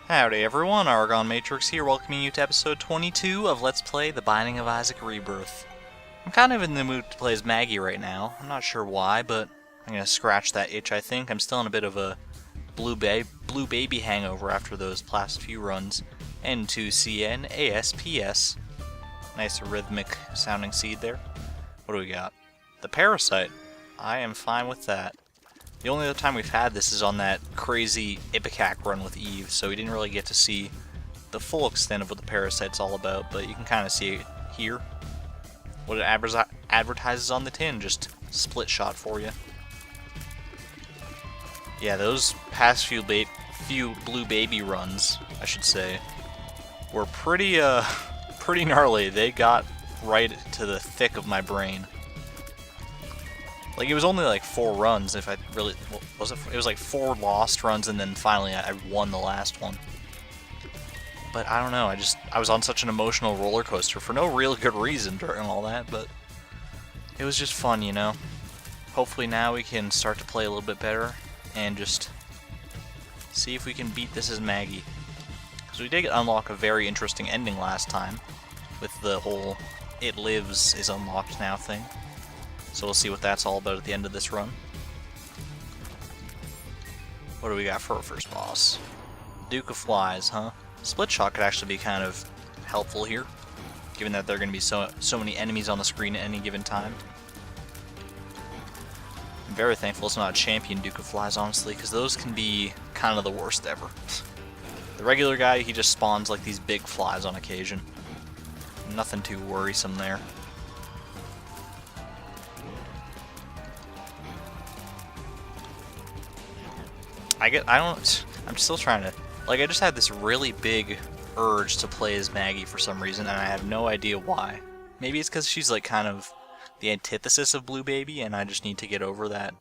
Howdy everyone, ArgonMatrix here, welcoming you to episode 22 of Let's Play The Binding of Isaac Rebirth. I'm kind of in the mood to play as Maggy right now. I'm not sure why, but I'm going to scratch that itch, I think. I'm still in a bit of a blue baby hangover after those last few runs. N2CN ASPS. Nice rhythmic sounding seed there. What do we got? The Parasite. I am fine with that. The only other time we've had this is on that crazy Ipecac run with Eve, so we didn't really get to see the full extent of what the Parasite's all about, but you can kind of see it here. What it advertises on the tin, just split shot for you. Yeah, those past few blue baby runs, I should say, were pretty gnarly. They got right to the thick of my brain. Like, it was only like 4 runs, if I really... was it? It was like 4 lost runs, and then finally I won the last one. But I don't know, I was on such an emotional roller coaster for no real good reason during all that, but it was just fun, you know? Hopefully now we can start to play a little bit better, and just see if we can beat this as Maggy. Because we did unlock a very interesting ending last time, with the whole "it lives is unlocked now" thing. So we'll see what that's all about at the end of this run. What do we got for our first boss? Duke of Flies, huh? Split shot could actually be kind of helpful here, given that there are going to be so many enemies on the screen at any given time. I'm very thankful it's not a champion Duke of Flies, honestly, because those can be kind of the worst ever. The regular guy, he just spawns like these big flies on occasion. Nothing too worrisome there. I'm still trying to, like, I just had this really big urge to play as Maggy for some reason, and I have no idea why. Maybe it's because she's, like, kind of the antithesis of Blue Baby, and I just need to get over that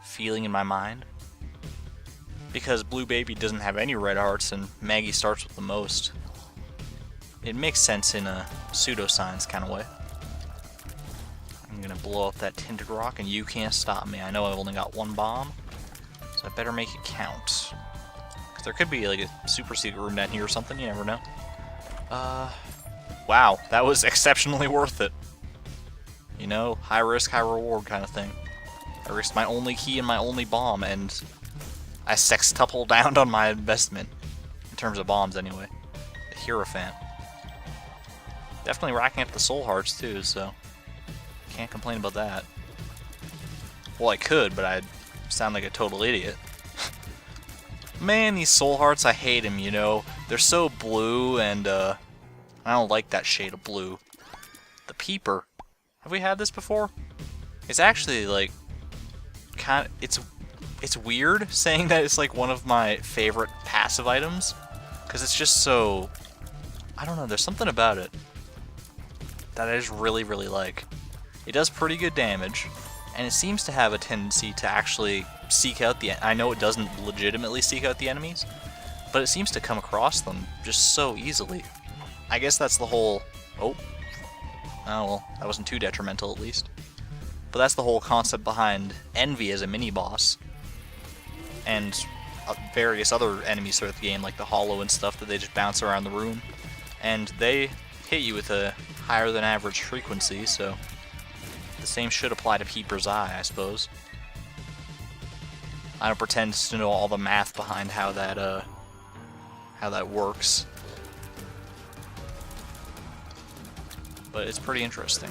feeling in my mind. Because Blue Baby doesn't have any red hearts, and Maggy starts with the most. It makes sense in a pseudoscience kind of way. I'm gonna blow up that tinted rock, and you can't stop me. I know I've only got 1 bomb. So I better make it count. Because there could be like a super secret room down here or something, you never know. Wow, that was exceptionally worth it. You know, high risk, high reward kind of thing. I risked my only key and my only bomb, and I sextuple down on my investment. In terms of bombs, anyway. The Hierophant. Definitely racking up the soul hearts, too, so can't complain about that. Well, I could, but I'd sound like a total idiot. Man, these soul hearts, I hate them, you know. They're so blue, and I don't like that shade of blue. The Peeper. Have we had this before? It's actually like it's weird saying that it's like one of my favorite passive items, because it's just so, I don't know, there's something about it that I just really like. It does pretty good damage, and it seems to have a tendency to actually seek out I know it doesn't legitimately seek out the enemies, but it seems to come across them just so easily. I guess that's the whole... Oh, well, that wasn't too detrimental at least. But that's the whole concept behind Envy as a mini-boss. And various other enemies throughout the game, like the Hollow and stuff, that they just bounce around the room. And they hit you with a higher than average frequency, so the same should apply to Peeper's Eye, I suppose. I don't pretend to know all the math behind how that works, but it's pretty interesting.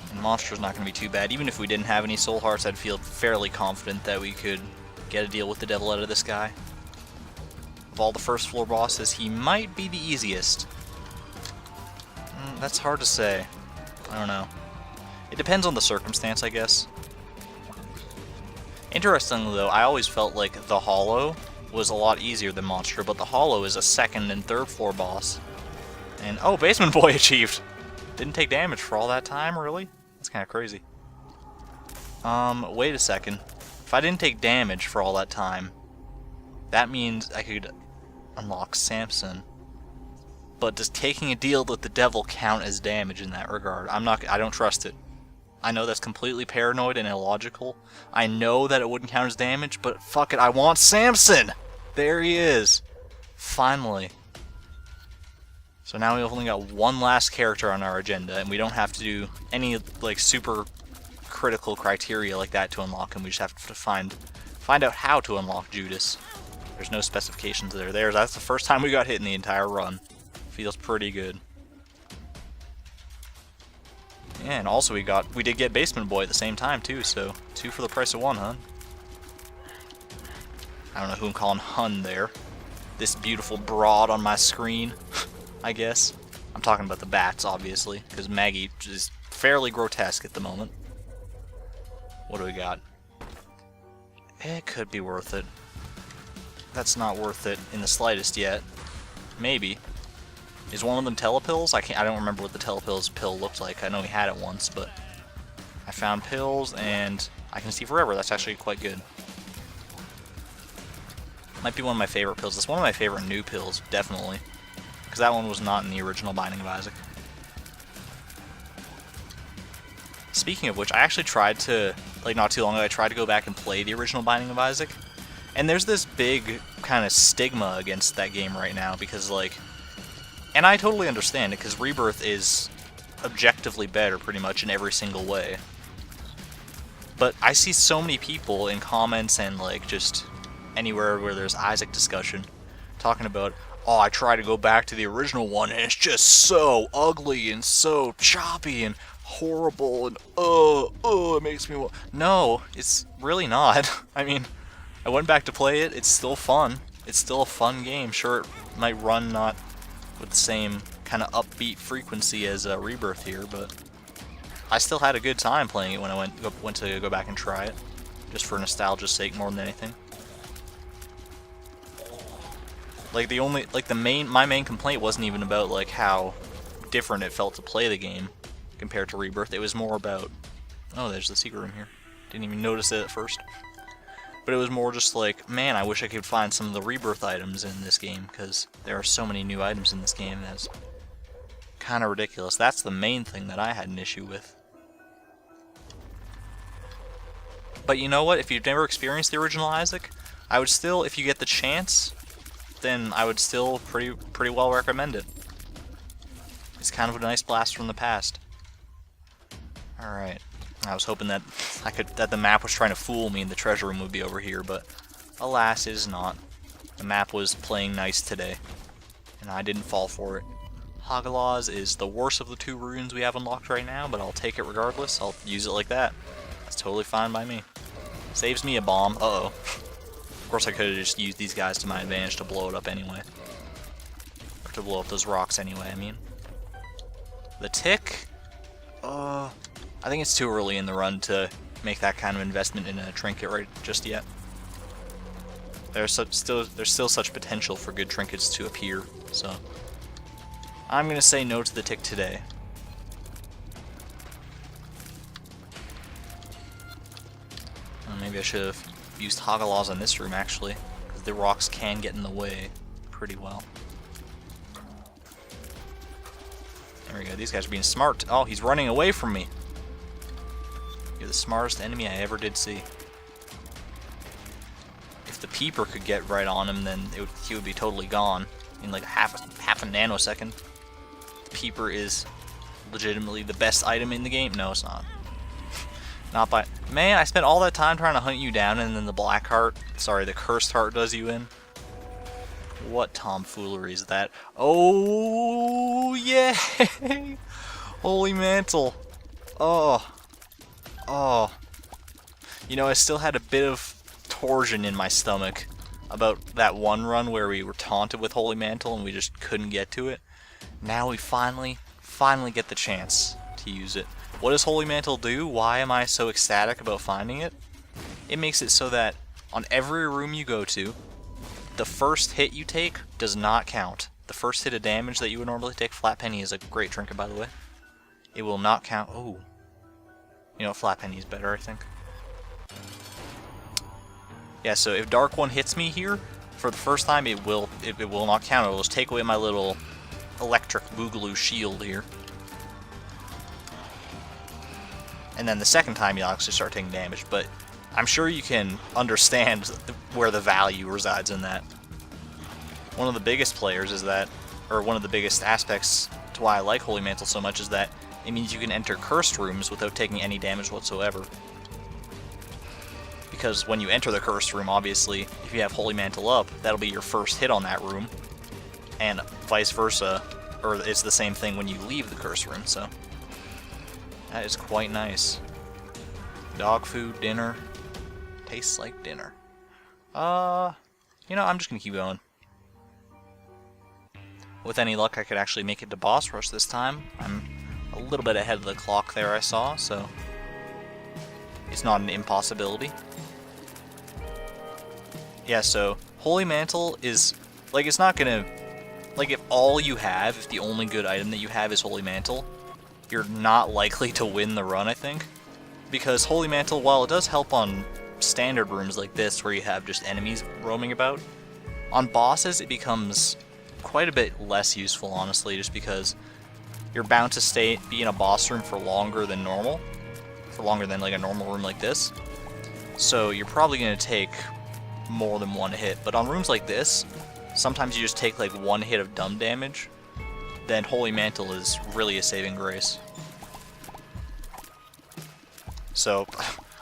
And the monster's not going to be too bad. Even if we didn't have any soul hearts, I'd feel fairly confident that we could get a deal with the devil out of this guy. Of all the first floor bosses, he might be the easiest. That's hard to say. I don't know. It depends on the circumstance, I guess. Interestingly, though, I always felt like the Hollow was a lot easier than Monster, but the Hollow is a 2nd and 3rd floor boss. And, oh, Basement Boy achieved! Didn't take damage for all that time, really? That's kind of crazy. Wait a second. If I didn't take damage for all that time, that means I could unlock Samson. But does taking a deal with the devil count as damage in that regard? I don't trust it. I know that's completely paranoid and illogical. I know that it wouldn't count as damage, but fuck it, I want Samson! There he is! Finally. So now we've only got one last character on our agenda, and we don't have to do any, like, super critical criteria like that to unlock him. We just have to find out how to unlock Judas. There's no specifications that are there. That's the first time we got hit in the entire run. Feels pretty good. Yeah, and also we did get Basement Boy at the same time too, so 2 for the price of 1, huh? I don't know who I'm calling hun there. This beautiful broad on my screen, I guess. I'm talking about the bats, obviously, because Maggy is fairly grotesque at the moment. What do we got? It could be worth it. That's not worth it in the slightest yet. Maybe. Is one of them telepills? I don't remember what the telepills pill looked like. I know we had it once, but I found pills and I can see forever. That's actually quite good. Might be one of my favorite pills. It's one of my favorite new pills, definitely. Because that one was not in the original Binding of Isaac. Speaking of which, I actually tried to, like not too long ago, I tried to go back and play the original Binding of Isaac. And there's this big kind of stigma against that game right now because, like, and I totally understand it because Rebirth is objectively better pretty much in every single way. But I see so many people in comments and, like, just anywhere where there's Isaac discussion talking about, oh, I try to go back to the original one and it's just so ugly and so choppy and horrible and it makes me want... No, it's really not. I mean, I went back to play it, it's still fun. It's still a fun game. Sure, it might run not with the same kind of upbeat frequency as Rebirth here, but I still had a good time playing it when I went to go back and try it, just for nostalgia's sake more than anything. Like my main complaint wasn't even about like how different it felt to play the game compared to Rebirth. It was more about, oh, there's the secret room here. Didn't even notice it at first. But it was more just like, man, I wish I could find some of the Rebirth items in this game, because there are so many new items in this game that's kind of ridiculous. That's the main thing that I had an issue with. But you know what? If you've never experienced the original Isaac, I would still, if you get the chance, then I would still pretty well recommend it. It's kind of a nice blast from the past. Alright. I was hoping that the map was trying to fool me and the treasure room would be over here, but alas, it is not. The map was playing nice today, and I didn't fall for it. Hagalaz is the worst of the two runes we have unlocked right now, but I'll take it regardless. I'll use it like that. That's totally fine by me. Saves me a bomb. Uh-oh. Of course I could have just used these guys to my advantage to blow it up anyway. Or to blow up those rocks anyway, I mean. The tick? I think it's too early in the run to make that kind of investment in a trinket right just yet. There's still such potential for good trinkets to appear, so I'm gonna say no to the tick today. Maybe I should have used Hagalaz in this room actually, because the rocks can get in the way pretty well. There we go. These guys are being smart. Oh, he's running away from me. You're the smartest enemy I ever did see. If the Peeper could get right on him, then he would be totally gone in like half a nanosecond. The Peeper is legitimately the best item in the game. No, it's not. Not by... Man, I spent all that time trying to hunt you down, and then the black heart, sorry, the cursed heart does you in. What tomfoolery is that? Oh, yeah! Holy mantle. Oh. Oh. You know, I still had a bit of torsion in my stomach about that one run where we were taunted with Holy Mantle and we just couldn't get to it. Now we finally get the chance to use it. What does Holy Mantle do? Why am I so ecstatic about finding it? It makes it so that on every room you go to, the first hit you take does not count. The first hit of damage that you would normally take, Flat Penny is a great trinket by the way. It will not count. Oh. You know, Flat Penny is better, I think. Yeah, so if Dark One hits me here, for the first time, it will not count. It will just take away my little electric boogaloo shield here. and then the second time you'll actually start taking damage, but I'm sure you can understand where the value resides in that. One of the biggest players is that, or one of the biggest aspects to why I like Holy Mantle so much is that it means you can enter cursed rooms without taking any damage whatsoever. Because when you enter the cursed room, obviously, if you have Holy Mantle up, that'll be your first hit on that room, and vice versa, or it's the same thing when you leave the cursed room, so that is quite nice. Dog food, dinner, tastes like dinner. You know, I'm just gonna keep going. With any luck, I could actually make it to boss rush this time. I'm a little bit ahead of the clock there, I saw, so it's not an impossibility. Yeah, so Holy Mantle is, like, it's not gonna, like, if all you have, if the only good item that you have is Holy Mantle, you're not likely to win the run, I think. Because Holy Mantle, while it does help on standard rooms like this, where you have just enemies roaming about, on bosses it becomes quite a bit less useful, honestly, just because you're bound to be in a boss room for longer than normal, for longer than like a normal room like this. So you're probably going to take more than one hit, but on rooms like this, sometimes you just take like one hit of dumb damage, then Holy Mantle is really a saving grace. So,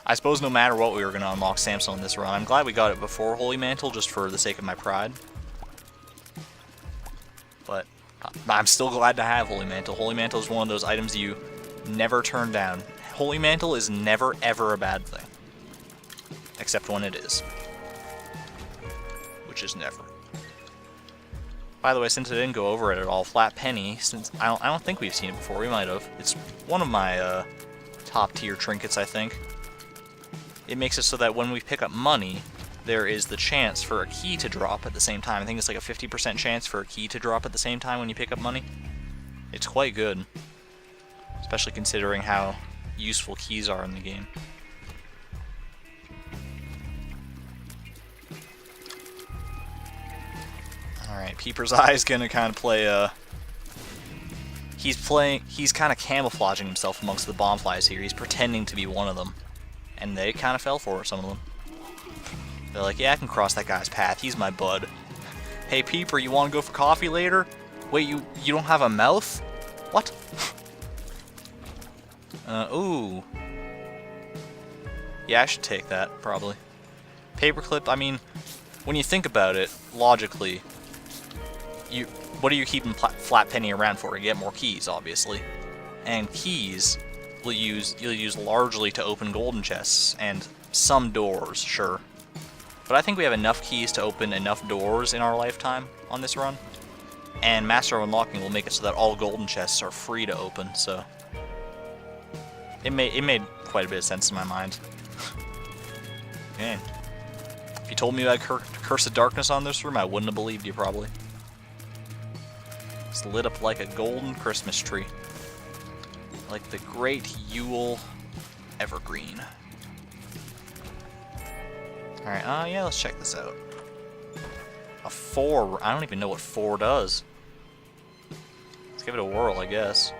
I suppose no matter what we were going to unlock Samson in this run. I'm glad we got it before Holy Mantle, just for the sake of my pride. But I'm still glad to have Holy Mantle. Holy Mantle is one of those items you never turn down. Holy Mantle is never ever a bad thing. Except when it is. Which is never. By the way, since I didn't go over it at all, Flat Penny, since I don't think we've seen it before, we might have. It's one of my top tier trinkets, I think. It makes it so that when we pick up money, there is the chance for a key to drop at the same time. I think it's like a 50% chance for a key to drop at the same time when you pick up money. It's quite good, especially considering how useful keys are in the game. Alright, Peeper's Eye is gonna kind of play he's kind of camouflaging himself amongst the Bombflies here. He's pretending to be one of them. And they kind of fell for it, some of them. They're like, yeah, I can cross that guy's path. He's my bud. Hey, Peeper, you want to go for coffee later? Wait, you don't have a mouth? What? Ooh. Yeah, I should take that, probably. Paperclip, I mean, when you think about it, logically, what are you keeping Flat Penny around for? To get more keys, obviously. And keys you'll use largely to open golden chests, and some doors, sure. But I think we have enough keys to open enough doors in our lifetime on this run. And Master of Unlocking will make it so that all golden chests are free to open, so it made quite a bit of sense in my mind. Man, if you told me I had Curse of Darkness on this room, I wouldn't have believed you, probably. It's lit up like a golden Christmas tree. Like the great Yule evergreen. Alright, yeah, let's check this out. A 4, I don't even know what 4 does. Let's give it a whirl, I guess.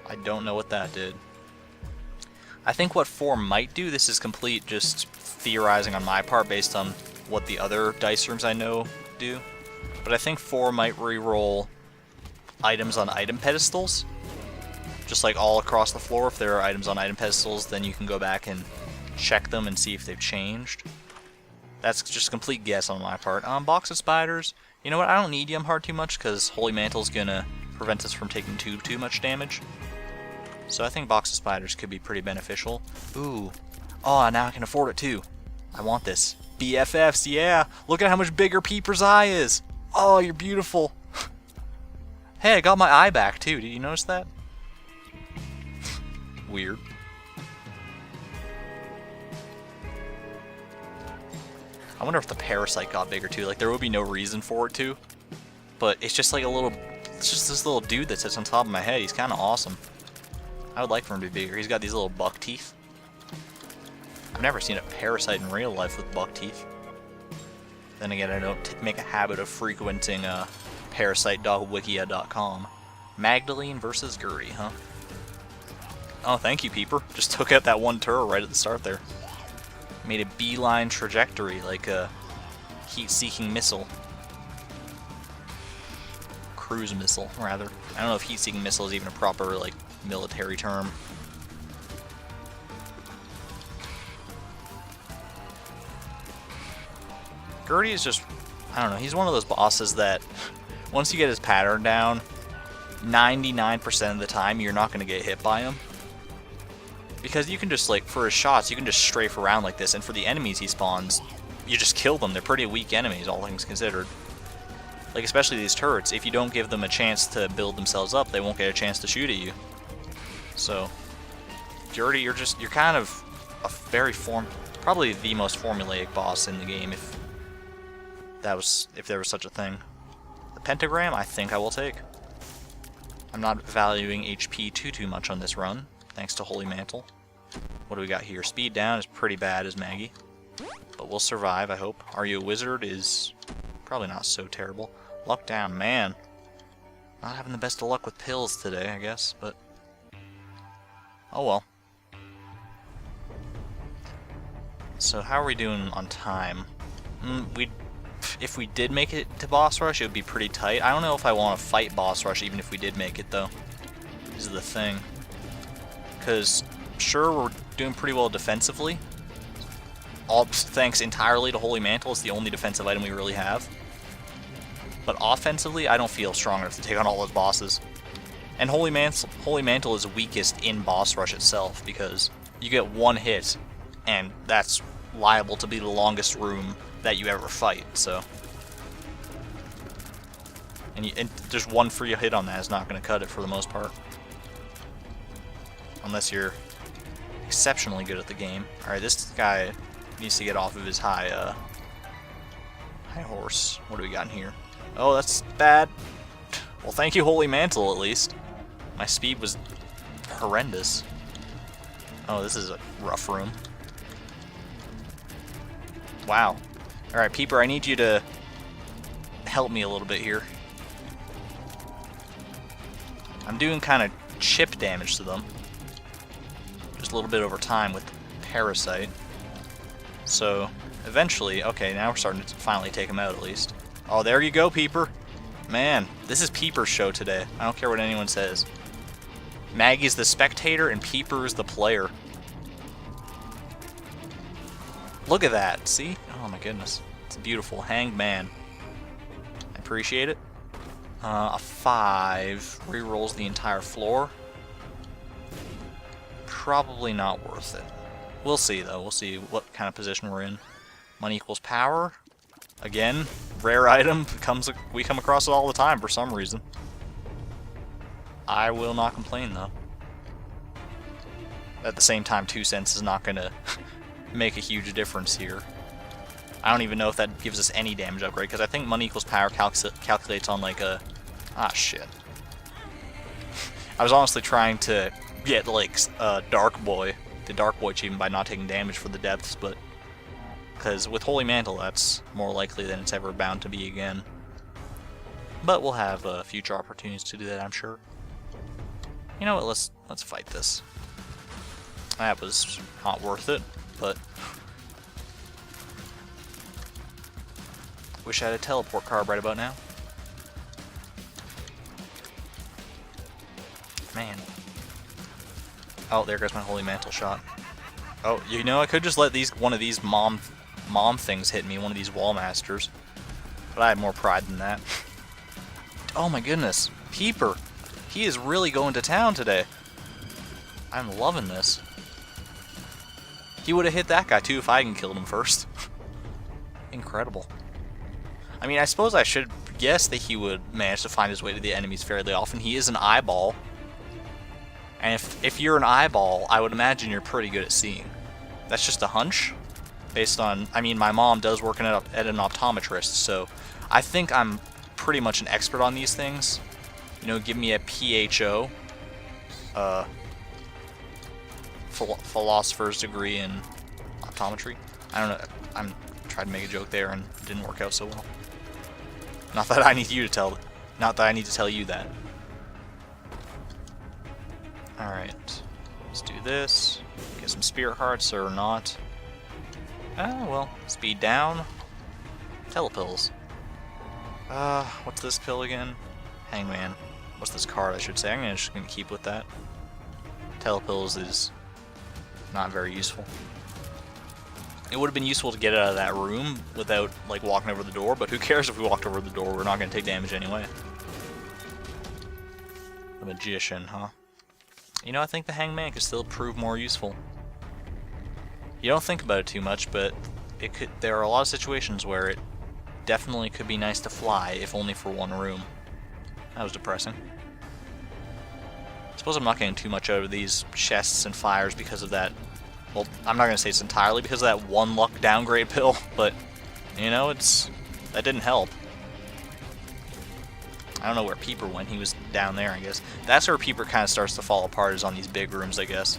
I don't know what that did. I think what 4 might do, this is complete just theorizing on my part based on what the other dice rooms I know do, but I think 4 might re-roll items on item pedestals. Just like all across the floor, if there are items on item pedestals, then you can go back and check them and see if they've changed. That's just a complete guess on my part. Box of Spiders, you know what, I don't need Yum Heart too much because Holy Mantle's gonna prevent us from taking too much damage. So I think Box of Spiders could be pretty beneficial. Ooh. Oh, now I can afford it too. I want this. BFFs, yeah! Look at how much bigger Peeper's Eye is! Oh, you're beautiful! Hey, I got my eye back too, did you notice that? Weird. I wonder if the parasite got bigger too. Like, there would be no reason for it to. But it's just like a little... It's just this little dude that sits on top of my head. He's kind of awesome. I would like for him to be bigger. He's got these little buck teeth. I've never seen a parasite in real life with buck teeth. Then again, I don't make a habit of frequenting parasite.wikia.com. Magdalene versus Gertie, huh? Oh, thank you, Peeper. Just took out that one turret right at the start there. Made a beeline trajectory, like a heat-seeking missile. Cruise missile, rather. I don't know if heat-seeking missile is even a proper, like, military term. Gertie is just, I don't know, he's one of those bosses that, once you get his pattern down, 99% of the time you're not going to get hit by him. Because you can just, like, for his shots, you can just strafe around like this, and for the enemies he spawns, you just kill them. They're pretty weak enemies, all things considered. Like, especially these turrets, if you don't give them a chance to build themselves up, they won't get a chance to shoot at you. So, Gertie, you're kind of a very probably the most formulaic boss in the game, if there was such a thing. The pentagram, I think I will take. I'm not valuing HP too much on this run, thanks to Holy Mantle. What do we got here? Speed down is pretty bad as Maggy, but we'll survive, I hope. Are You a Wizard is probably not so terrible. Luck down, man. Not having the best of luck with pills today, I guess, but oh well. So how are we doing on time? If we did make it to boss rush, it would be pretty tight. I don't know if I want to fight boss rush even if we did make it, though. This is the thing. Because, sure, we're doing pretty well defensively. All thanks entirely to Holy Mantle. It's the only defensive item we really have. But offensively, I don't feel strong enough to take on all those bosses. And Holy Mantle is weakest in boss rush itself, because you get one hit, and that's liable to be the longest room that you ever fight, so. And just one free hit on that is not going to cut it for the most part. Unless you're exceptionally good at the game. Alright, this guy needs to get off of his high horse. What do we got in here? Oh, that's bad. Well, thank you, Holy Mantle, at least. My speed was horrendous. Oh, this is a rough room. Wow. Alright, Peeper, I need you to help me a little bit here. I'm doing kind of chip damage to them. Just a little bit over time with Parasite. So, eventually, okay, now we're starting to finally take him out at least. Oh, there you go, Peeper. Man, this is Peeper's show today. I don't care what anyone says. Maggy's the spectator and Peeper's the player. Look at that, see? Oh my goodness. It's beautiful. Hanged Man. I appreciate it. A 5 rerolls the entire floor. Probably not worth it. We'll see, though. We'll see what kind of position we're in. Money equals power. Again, rare item. We come across it all the time for some reason. I will not complain, though. At the same time, 2 cents is not going to make a huge difference here. I don't even know if that gives us any damage upgrade, because I think money equals power calculates on like a... Ah, shit. I was honestly trying to get like Dark Boy, the Dark Boy achievement by not taking damage for the depths, but... Because with Holy Mantle, that's more likely than it's ever bound to be again. But we'll have future opportunities to do that, I'm sure. You know what, let's fight this. That was not worth it, but... Wish I had a teleport card right about now. Man. Oh, there goes my Holy Mantle shot. Oh, you know, I could just let one of these mom things hit me, one of these wall masters. But I had more pride than that. Oh my goodness. Peeper. He is really going to town today. I'm loving this. He would have hit that guy too if I hadn't killed him first. Incredible. I mean, I suppose I should guess that he would manage to find his way to the enemies fairly often. He is an eyeball. And if you're an eyeball, I would imagine you're pretty good at seeing. That's just a hunch. Based on, I mean, my mom does work at an optometrist, so I think I'm pretty much an expert on these things. You know, give me a PHO, philosopher's degree in optometry. I don't know, I'm trying to make a joke there and it didn't work out so well. Not that I need you to tell, not that I need to tell you that. Alright, let's this. Get some spirit hearts or not. Oh, well, speed down. Telepills. What's this pill again? Hangman. What's this card, I should say? I'm just gonna keep with that. Telepills is not very useful. It would have been useful to get it out of that room without, like, walking over the door, but who cares if we walked over the door? We're not gonna take damage anyway. The Magician, huh? You know, I think the Hangman could still prove more useful. You don't think about it too much, but it could. There are a lot of situations where it definitely could be nice to fly, if only for one room. That was depressing. I suppose I'm not getting too much out of these chests and fires because of that. Well, I'm not going to say it's entirely because of that one luck downgrade pill, but, you know, that didn't help. I don't know where Peeper went. He was down there, I guess. That's where Peeper kind of starts to fall apart, is on these big rooms, I guess.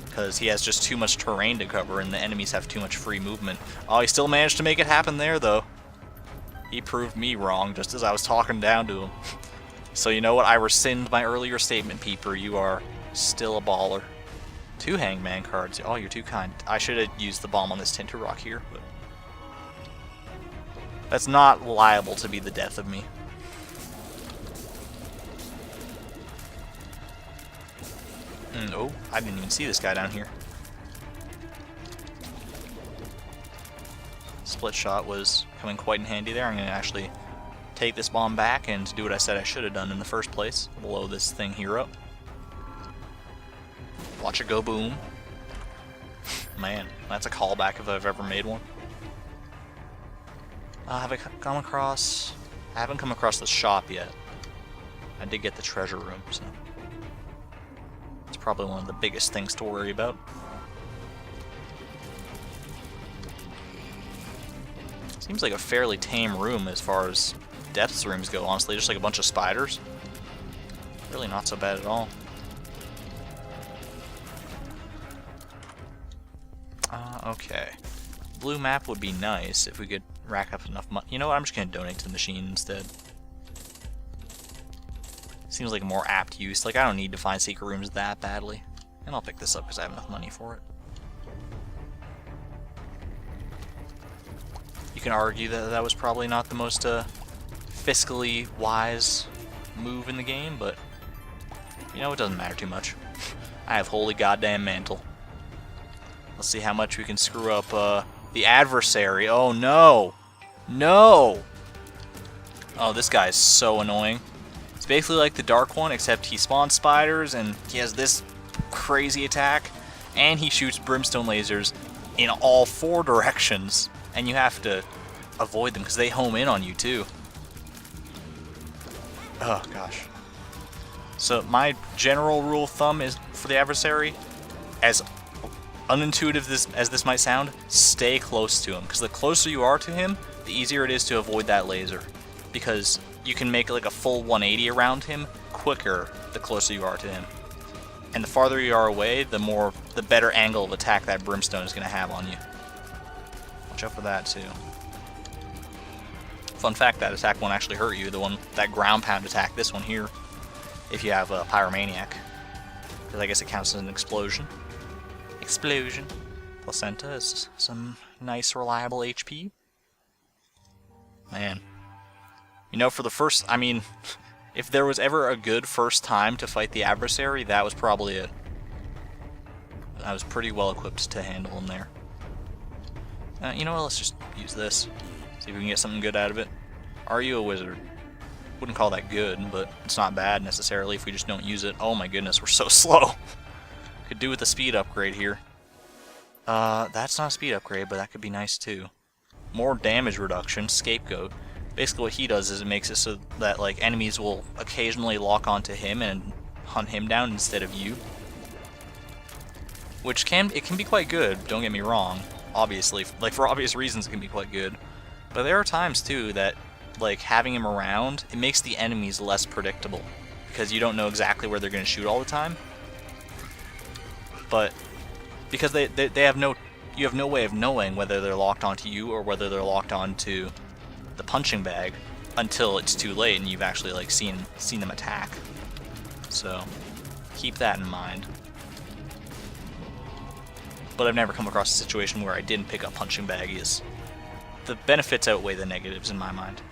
Because he has just too much terrain to cover and the enemies have too much free movement. Oh, he still managed to make it happen there, though. He proved me wrong just as I was talking down to him. So you know what? I rescind my earlier statement, Peeper. You are still a baller. 2 Hangman cards. Oh, you're too kind. I should have used the bomb on this Tinted Rock here, but that's not liable to be the death of me. Oh, I didn't even see this guy down here. Split shot was coming quite in handy there. I'm going to actually take this bomb back and do what I said I should have done in the first place. Blow this thing here up. Watch it go boom. Man, that's a callback if I've ever made one. Have I come across... I haven't come across the shop yet. I did get the treasure room, so... it's probably one of the biggest things to worry about. Seems like a fairly tame room as far as depths rooms go, honestly. Just like a bunch of spiders. Really not so bad at all. Okay. Blue map would be nice if we could rack up enough money. You know what? I'm just going to donate to the machine instead. Seems like a more apt use. Like, I don't need to find secret rooms that badly. And I'll pick this up because I have enough money for it. You can argue that that was probably not the most fiscally wise move in the game, but you know, it doesn't matter too much. I have holy goddamn mantle. Let's see how much we can screw up the adversary. Oh no! No! Oh, this guy is so annoying. It's basically like the Dark One, except he spawns spiders and he has this crazy attack, and he shoots brimstone lasers in all 4 directions, and you have to avoid them because they home in on you too. Oh gosh. So my general rule of thumb is for the adversary, as unintuitive as this might sound, stay close to him, because the closer you are to him, the easier it is to avoid that laser, because you can make like a full 180 around him quicker the closer you are to him. And the farther you are away, the better angle of attack that brimstone is going to have on you. Watch out for that too. Fun fact, that attack won't actually hurt you, that ground pound attack, this one here, if you have a Pyromaniac. Because I guess it counts as an explosion. Explosion. Placenta is some nice reliable HP. Man. You know, for the first, I mean, if there was ever a good first time to fight the adversary, that was probably it. I was pretty well equipped to handle him there. You know what, let's just use this. See if we can get something good out of it. Are you a wizard? Wouldn't call that good, but it's not bad necessarily if we just don't use it. Oh my goodness, we're so slow. Could do with a speed upgrade here. That's not a speed upgrade, but that could be nice too. More damage reduction, scapegoat. Basically what he does is it makes it so that like enemies will occasionally lock onto him and hunt him down instead of you. Which can be quite good, don't get me wrong. Obviously, like for obvious reasons it can be quite good. But there are times too that like having him around, it makes the enemies less predictable because you don't know exactly where they're going to shoot all the time. But because they have you have no way of knowing whether they're locked onto you or whether they're locked onto the punching bag until it's too late and you've actually like seen them attack. So keep that in mind. but I've never come across a situation where I didn't pick up punching bag. The benefits outweigh the negatives in my mind.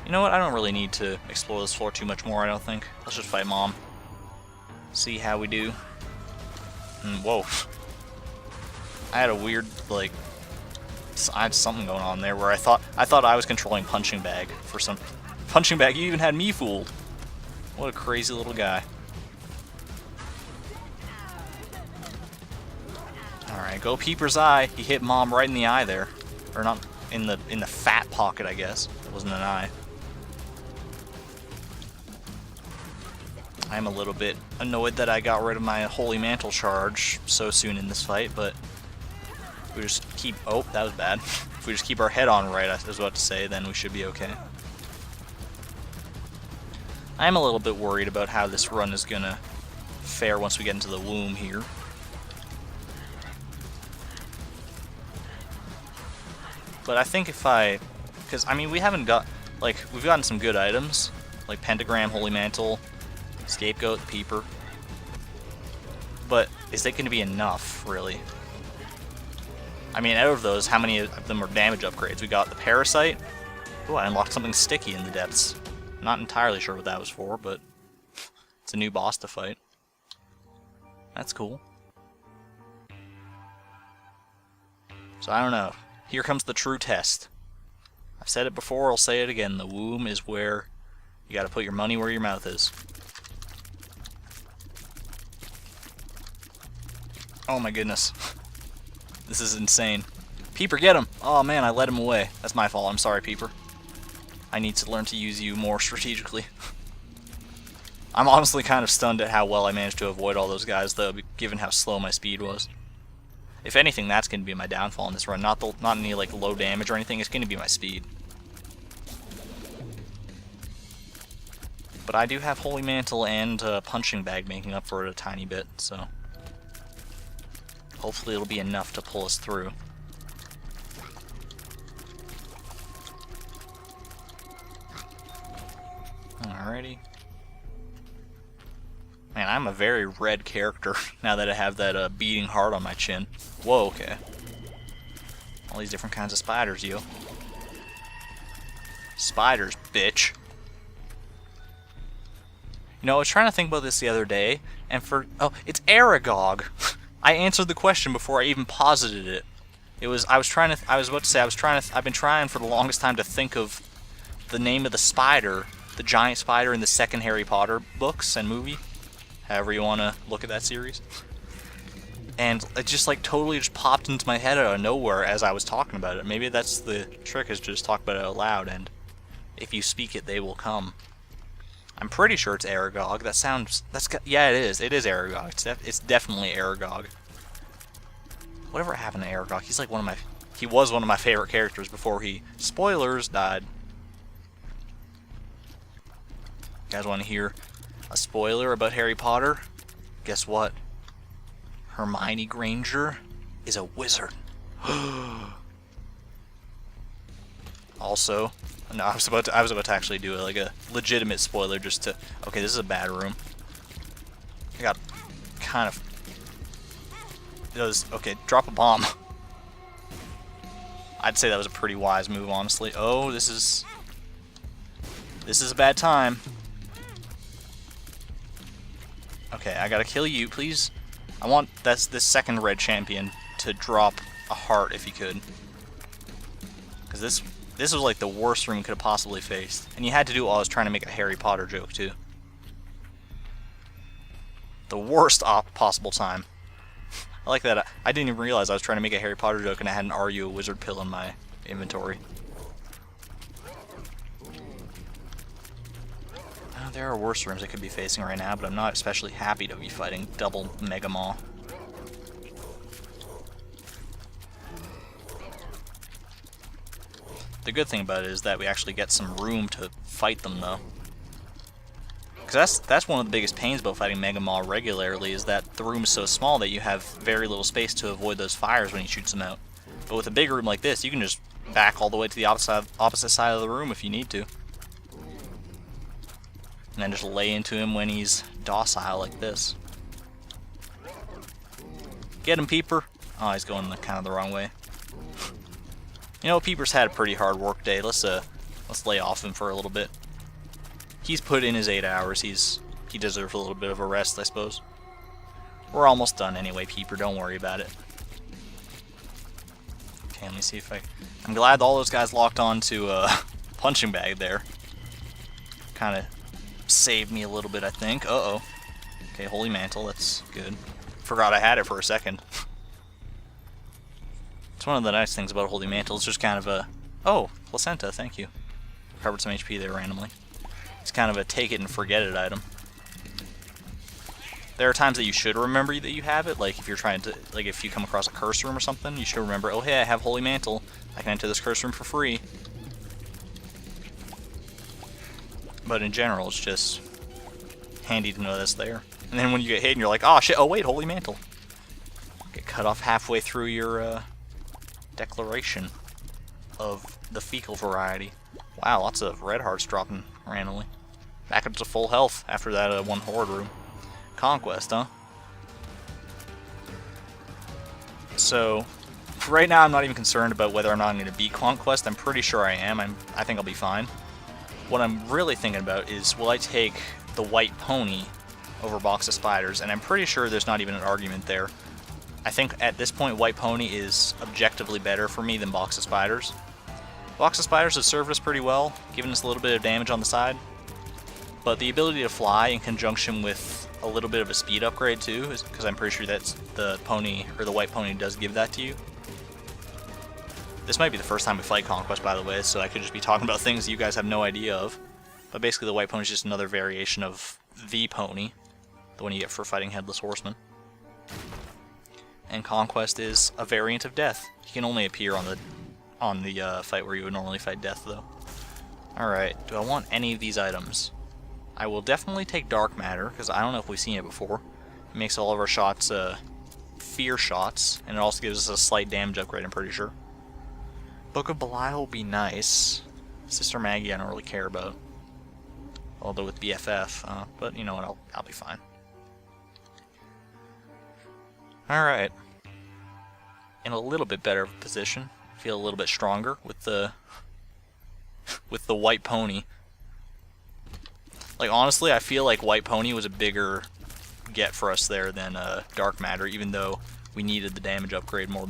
You know what, I don't really need to explore this floor too much more, I don't think. Let's just fight Mom. See how we do. Whoa. I had a weird, like, I had something going on there where I thought I was controlling punching bag for some... Punching bag, you even had me fooled. What a crazy little guy. Alright, go Peeper's eye. He hit Mom right in the eye there. Or not, in the fat pocket, I guess. It wasn't an eye. I'm a little bit annoyed that I got rid of my Holy Mantle charge so soon in this fight, but if we just keep... Oh, that was bad. If we just keep our head on right, I was about to say, then we should be okay. I'm a little bit worried about how this run is gonna fare once we get into the womb here. But I think if because I mean we haven't got, like, we've gotten some good items, like Pentagram, Holy Mantle, Scapegoat, Peeper. But is that going to be enough, really? I mean, out of those, how many of them are damage upgrades? We got the Parasite. Oh, I unlocked something sticky in the depths. Not entirely sure what that was for, but it's a new boss to fight. That's cool. So I don't know. Here comes the true test. I've said it before, I'll say it again. The womb is where you gotta put your money where your mouth is. Oh my goodness. This is insane. Peeper, get him! Oh man, I let him away. That's my fault. I'm sorry, Peeper. I need to learn to use you more strategically. I'm honestly kind of stunned at how well I managed to avoid all those guys, though, given how slow my speed was. If anything, that's going to be my downfall in this run. Not any like low damage or anything. It's going to be my speed. But I do have Holy Mantle and Punching Bag making up for it a tiny bit, so hopefully it'll be enough to pull us through. Alrighty. Man, I'm a very red character now that I have that beating heart on my chin. Whoa, okay. All these different kinds of spiders, yo. Spiders, bitch. You know, I was trying to think about this the other day, and oh, it's Aragog. I answered the question before I even posited it. I've been trying for the longest time to think of the name of the spider, the giant spider in the second Harry Potter books and movie. However you want to look at that series. And it just like totally just popped into my head out of nowhere as I was talking about it. Maybe that's the trick, is to just talk about it out loud, and if you speak it, they will come. I'm pretty sure it's Aragog. Yeah, it is. It is Aragog. It's definitely Aragog. Whatever happened to Aragog? He's like he was one of my favorite characters before he, spoilers, died. You guys want to hear a spoiler about Harry Potter? Guess what? Hermione Granger is a wizard. Also, no, I was about to actually do like a legitimate spoiler just to. Okay, this is a bad room. I got kind of. Okay, drop a bomb. I'd say that was a pretty wise move, honestly. Oh, this is a bad time. Okay, I gotta kill you, please. I want this second red champion to drop a heart if he could. Because this was like the worst room we could have possibly faced. And you had to do it while I was trying to make a Harry Potter joke, too. The worst possible time. I like that. I didn't even realize I was trying to make a Harry Potter joke and I had an Are You a Wizard pill in my inventory. There are worse rooms I could be facing right now, but I'm not especially happy to be fighting double Mega Maw. The good thing about it is that we actually get some room to fight them, though. Because that's one of the biggest pains about fighting Mega Maw regularly, is that the room is so small that you have very little space to avoid those fires when he shoots them out. But with a big room like this, you can just back all the way to the opposite side of the room if you need to. And then just lay into him when he's docile like this. Get him, Peeper. Oh, he's going kind of the wrong way. You know, Peeper's had a pretty hard work day. Let's lay off him for a little bit. He's put in his 8 hours. He deserves a little bit of a rest, I suppose. We're almost done anyway, Peeper. Don't worry about it. Okay, let me see if I'm glad all those guys locked on to punching bag there. Kind of saved me a little bit, I think. Uh-oh. Okay, Holy Mantle. That's good. Forgot I had it for a second. It's one of the nice things about Holy Mantle. It's just kind of a... Oh, Placenta, thank you. Recovered some HP there randomly. It's kind of a take it and forget it item. There are times that you should remember that you have it, like if you're trying to, like if you come across a curse room or something, you should remember, oh hey, I have Holy Mantle, I can enter this curse room for free. But in general, it's just handy to know that's there. And then when you get hit and you're like, oh shit, oh wait, Holy Mantle. Get cut off halfway through your declaration of the fecal variety. Wow, lots of red hearts dropping randomly. Back up to full health after that one horde room. Conquest, huh? So, right now I'm not even concerned about whether or not I'm going to beat Conquest. I'm pretty sure I am. I think I'll be fine. What I'm really thinking about is, will I take the white pony over Box of Spiders? And I'm pretty sure there's not even an argument there. I think at this point white pony is objectively better for me than Box of Spiders. Box of Spiders has served us pretty well, giving us a little bit of damage on the side. But the ability to fly in conjunction with a little bit of a speed upgrade too, is because I'm pretty sure that's the pony, or the white pony does give that to you. This might be the first time we fight Conquest, by the way, so I could just be talking about things you guys have no idea of. But basically the white pony is just another variation of the pony, the one you get for fighting Headless Horseman. And Conquest is a variant of Death. He can only appear on the fight where you would normally fight Death, though. Alright, do I want any of these items? I will definitely take Dark Matter, because I don't know if we've seen it before. It makes all of our shots fear shots, and it also gives us a slight damage upgrade, I'm pretty sure. Book of Belial will be nice. Sister Maggy I don't really care about. Although with BFF, but you know what, I'll be fine. Alright. In a little bit better position. Feel a little bit stronger with the white pony. Like honestly, I feel like white pony was a bigger get for us there than Dark Matter, even though we needed the damage upgrade more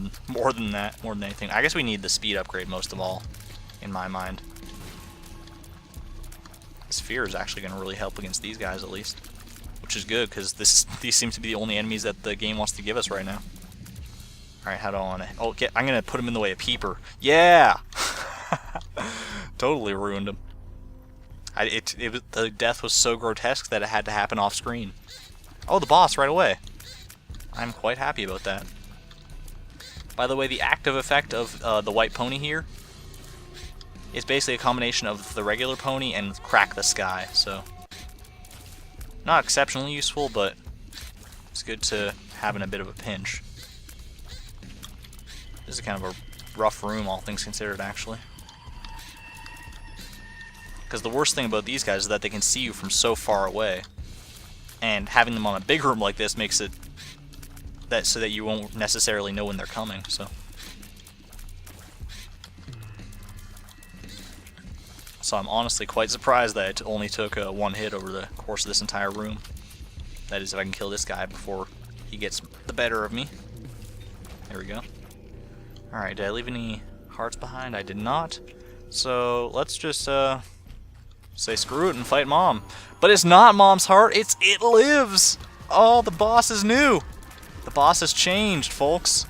than anything. I guess we need the speed upgrade most of all, in my mind. Sphere is actually going to really help against these guys at least, which is good because these seem to be the only enemies that the game wants to give us right now. All right, how do I want to? Oh, I'm going to put him in the way of Peeper. Yeah, totally ruined him. The death was so grotesque that it had to happen off screen. Oh, the boss right away. I'm quite happy about that. By the way, the active effect of the white pony here is basically a combination of the regular pony and Crack the Sky, so not exceptionally useful, but it's good to have in a bit of a pinch. This is kind of a rough room, all things considered, actually. Because the worst thing about these guys is that they can see you from so far away, and having them on a big room like this makes it so that you won't necessarily know when they're coming. So I'm honestly quite surprised that it only took one hit over the course of this entire room. That is, if I can kill this guy before he gets the better of me. There we go. Alright, did I leave any hearts behind? I did not. So let's just say screw it and fight Mom. But it's not Mom's heart, it lives! Oh, the boss is new! The boss has changed, folks.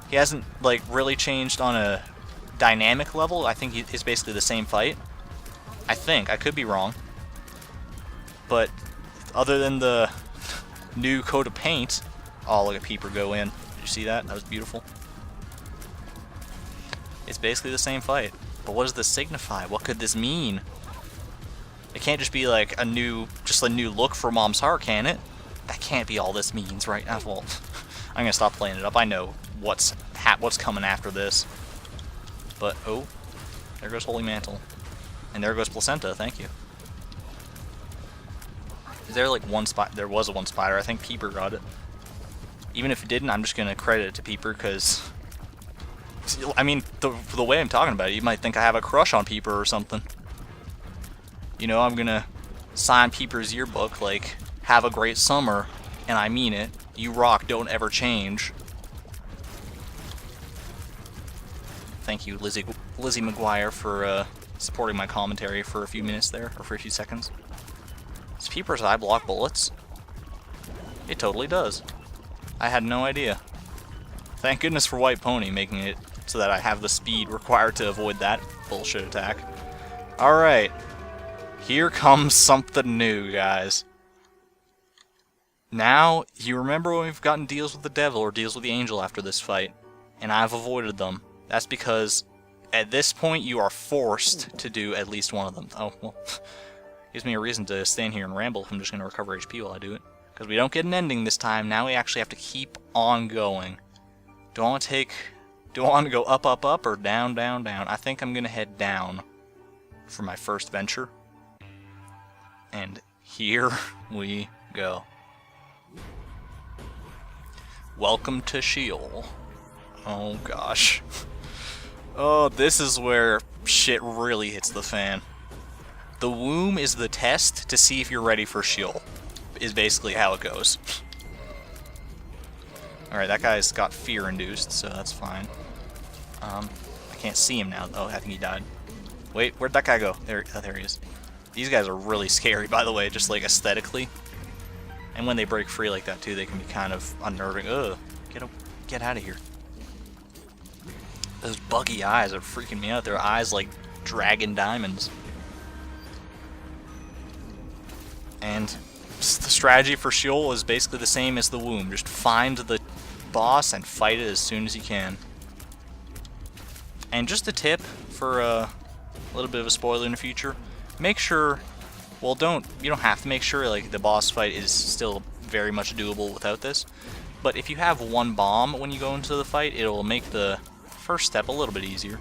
He hasn't, like, really changed on a dynamic level. I think it's basically the same fight. I think. I could be wrong. But other than the new coat of paint... Oh, look at Peeper go in. Did you see that? That was beautiful. It's basically the same fight. But what does this signify? What could this mean? It can't just be like a new look for Mom's heart, can it? That can't be all this means, right? Well, I'm gonna stop playing it up. I know what's coming after this. But oh, there goes Holy Mantle, and there goes Placenta. Thank you. Is there like one spot? There was one spider. I think Peeper got it. Even if it didn't, I'm just going to credit it to Peeper, because, I mean, the way I'm talking about it, you might think I have a crush on Peeper or something. You know, I'm going to sign Peeper's yearbook, like, have a great summer, and I mean it. You rock, don't ever change. Thank you, Lizzie McGuire, for supporting my commentary for a few minutes there, or for a few seconds. Does Peeper's eye block bullets? It totally does. I had no idea. Thank goodness for White Pony making it so that I have the speed required to avoid that bullshit attack. Alright. Here comes something new, guys. Now, you remember when we've gotten deals with the devil or deals with the angel after this fight, and I've avoided them. That's because at this point you are forced to do at least one of them. Oh, well, gives me a reason to stand here and ramble if I'm just going to recover HP while I do it. Because we don't get an ending this time, now we actually have to keep on going. Do I want to go up, up, up, or down, down, down? I think I'm going to head down for my first venture. And here we go. Welcome to Sheol. Oh gosh. Oh, this is where shit really hits the fan. The womb is the test to see if you're ready for Sheol, is basically how it goes. Alright, that guy's got fear induced, so that's fine. I can't see him now. Oh, I think he died. Wait, where'd that guy go? There he is. These guys are really scary, by the way, just like aesthetically. And when they break free like that too, they can be kind of unnerving. Ugh, get out of here. Those buggy eyes are freaking me out. Their eyes like dragon diamonds. And the strategy for Sheol is basically the same as the womb. Just find the boss and fight it as soon as you can. And just a tip for a little bit of a spoiler in the future. Make sure, well, you don't have to make sure, like, the boss fight is still very much doable without this. But if you have one bomb when you go into the fight, it'll make the first step a little bit easier.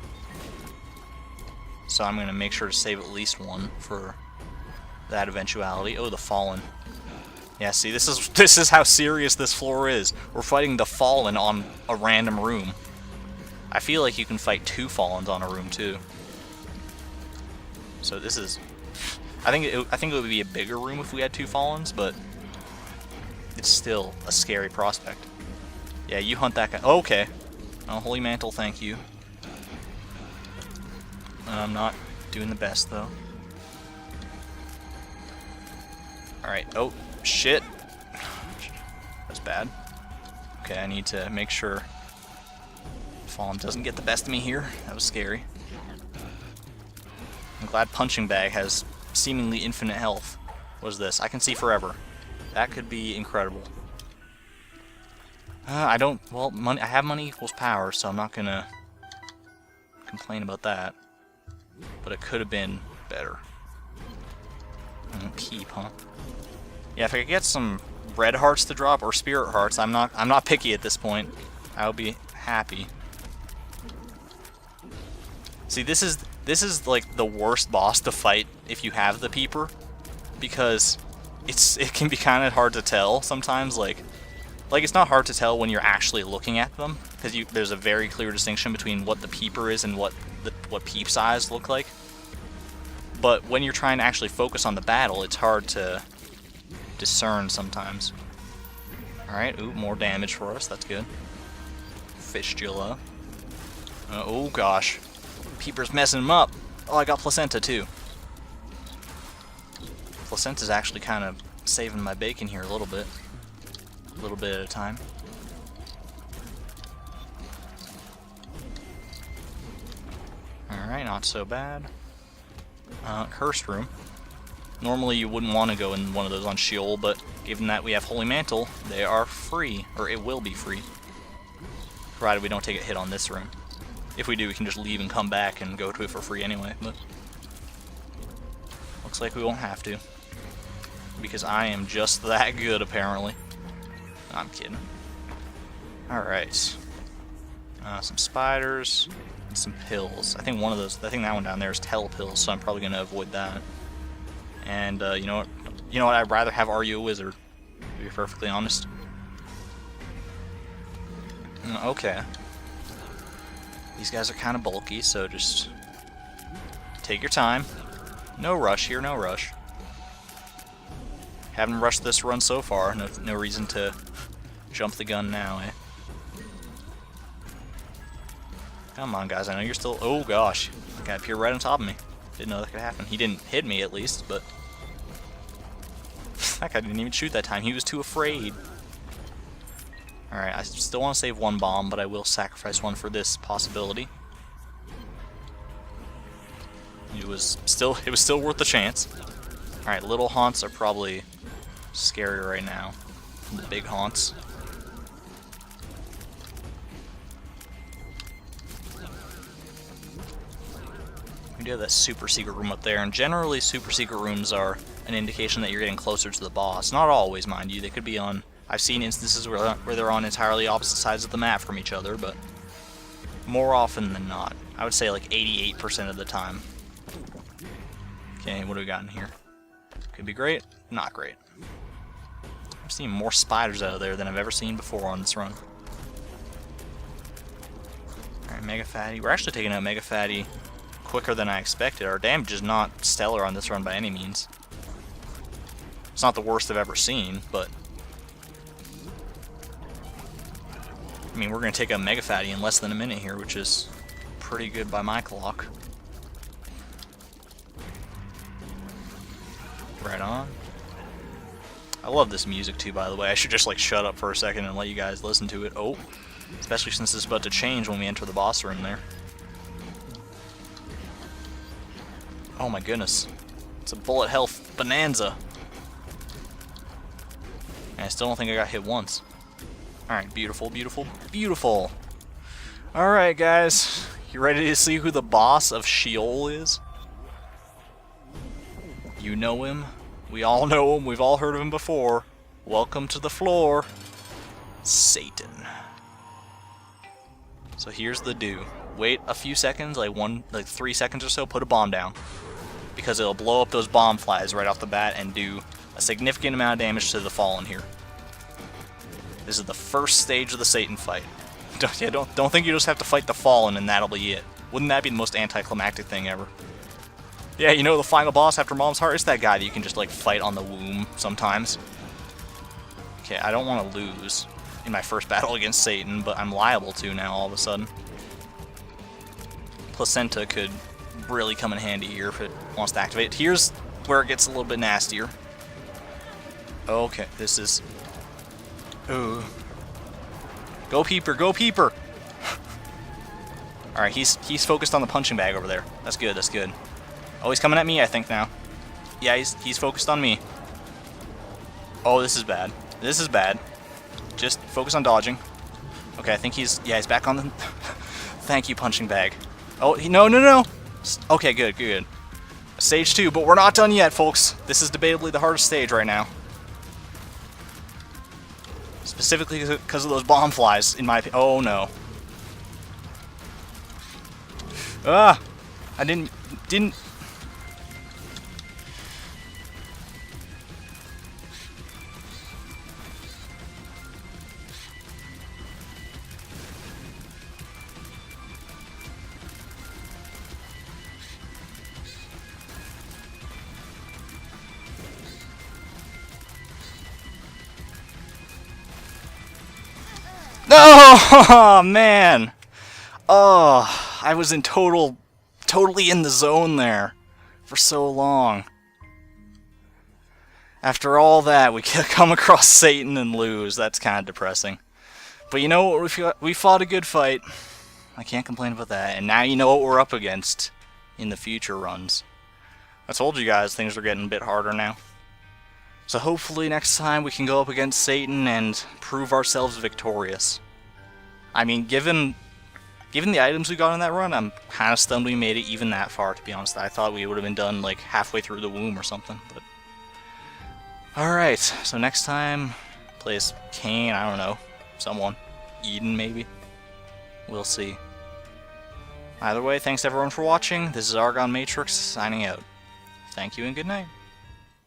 So I'm going to make sure to save at least one for that eventuality. Oh, the Fallen. Yeah, see, this is how serious this floor is. We're fighting the Fallen on a random room. I feel like you can fight 2 Fallens on a room too. So this is, I think it would be a bigger room if we had 2 Fallens, but it's still a scary prospect. Yeah, you hunt that guy. Oh, okay. Oh, Holy Mantle, thank you. I'm not doing the best though. Alright, oh, shit. That's bad. Okay, I need to make sure Fallen doesn't get the best of me here. That was scary. I'm glad Punching Bag has seemingly infinite health. What is this? I can see forever. That could be incredible. Well, money. I have money equals power, so I'm not gonna complain about that. But it could have been better. Keep, huh? Yeah, if I could get some red hearts to drop or spirit hearts, I'm not picky at this point. I would be happy. See, this is like the worst boss to fight if you have the Peeper, because it can be kind of hard to tell sometimes. Like it's not hard to tell when you're actually looking at them, because there's a very clear distinction between what the Peeper is and what Peep's eyes look like. But when you're trying to actually focus on the battle, it's hard to discern sometimes. Alright, ooh, more damage for us, that's good. Fistula. Oh gosh. Peeper's messing him up. Oh, I got Placenta too. Placenta's actually kind of saving my bacon here a little bit. A little bit at a time. Alright, not so bad. Cursed Room. Normally you wouldn't want to go in one of those on Sheol, but given that we have Holy Mantle, they are free. Or it will be free. Provided we don't take a hit on this room. If we do, we can just leave and come back and go to it for free anyway, but looks like we won't have to. Because I am just that good, apparently. I'm kidding. Alright. Some spiders and some pills. I think that one down there is Tell pills, so I'm probably going to avoid that. And, you know what? I'd rather have Are You a Wizard, to be perfectly honest. Okay. These guys are kind of bulky, so just take your time. No rush here, no rush. Haven't rushed this run so far. No reason to jump the gun now, eh? Come on, guys. I know you're still... Oh, gosh. The guy appeared right on top of me. Didn't know that could happen. He didn't hit me, at least, but... That guy didn't even shoot that time. He was too afraid. Alright, I still want to save one bomb, but I will sacrifice one for this possibility. It was still worth the chance. Alright, little haunts are probably scarier right now than the big haunts. We do have that super secret room up there, and generally super secret rooms are an indication that you're getting closer to the boss. Not always, mind you. They could be on... I've seen instances where they're on entirely opposite sides of the map from each other, but more often than not. I would say like 88% of the time. Okay, what do we got in here? Could be great, not great. I've seen more spiders out of there than I've ever seen before on this run. Alright, Mega Fatty. We're actually taking out Mega Fatty quicker than I expected. Our damage is not stellar on this run by any means. It's not the worst I've ever seen, but... I mean, we're going to take out Mega Fatty in less than a minute here, which is pretty good by my clock. Right on. I love this music too, by the way. I should just like shut up for a second and let you guys listen to it. Oh, especially since it's about to change when we enter the boss room there. Oh my goodness. It's a bullet health bonanza. And I still don't think I got hit once. Alright, beautiful, beautiful, beautiful. Alright, guys. You ready to see who the boss of Sheol is? You know him. We all know him. We've all heard of him before. Welcome to the floor. Satan. So here's the do. Wait a few seconds, like 3 seconds or so, put a bomb down. Because it'll blow up those bomb flies right off the bat and do a significant amount of damage to the Fallen here. This is the first stage of the Satan fight. Don't think you just have to fight the Fallen and that'll be it. Wouldn't that be the most anticlimactic thing ever? Yeah, you know the final boss after Mom's Heart? It's that guy that you can just like fight on the womb sometimes. Okay, I don't want to lose in my first battle against Satan, but I'm liable to now all of a sudden. Placenta could really come in handy here if it wants to activate. Here's where it gets a little bit nastier. Okay, this is... Ooh. Go Peeper, go Peeper! Alright, he's focused on the punching bag over there. That's good, that's good. Oh, he's coming at me, I think, now. Yeah, he's focused on me. Oh, this is bad. This is bad. Just focus on dodging. Okay, I think he's back on the... Thank you, punching bag. Oh, no. Okay, good. Stage 2, but we're not done yet, folks. This is debatably the hardest stage right now. Specifically because of those bomb flies, in my opinion. Oh, no. Ah! I didn't... Oh, man. Oh, I was in totally in the zone there for so long. After all that, we come across Satan and lose. That's kind of depressing. But you know what? We fought a good fight. I can't complain about that. And now you know what we're up against in the future runs. I told you guys things are getting a bit harder now. So hopefully next time we can go up against Satan and prove ourselves victorious. I mean, given the items we got in that run, I'm kind of stunned we made it even that far, to be honest. I thought we would have been done like halfway through the womb or something. But alright, so next time, play as Cain, I don't know, someone. Eden, maybe? We'll see. Either way, thanks everyone for watching. This is ArgonMatrix signing out. Thank you and good night.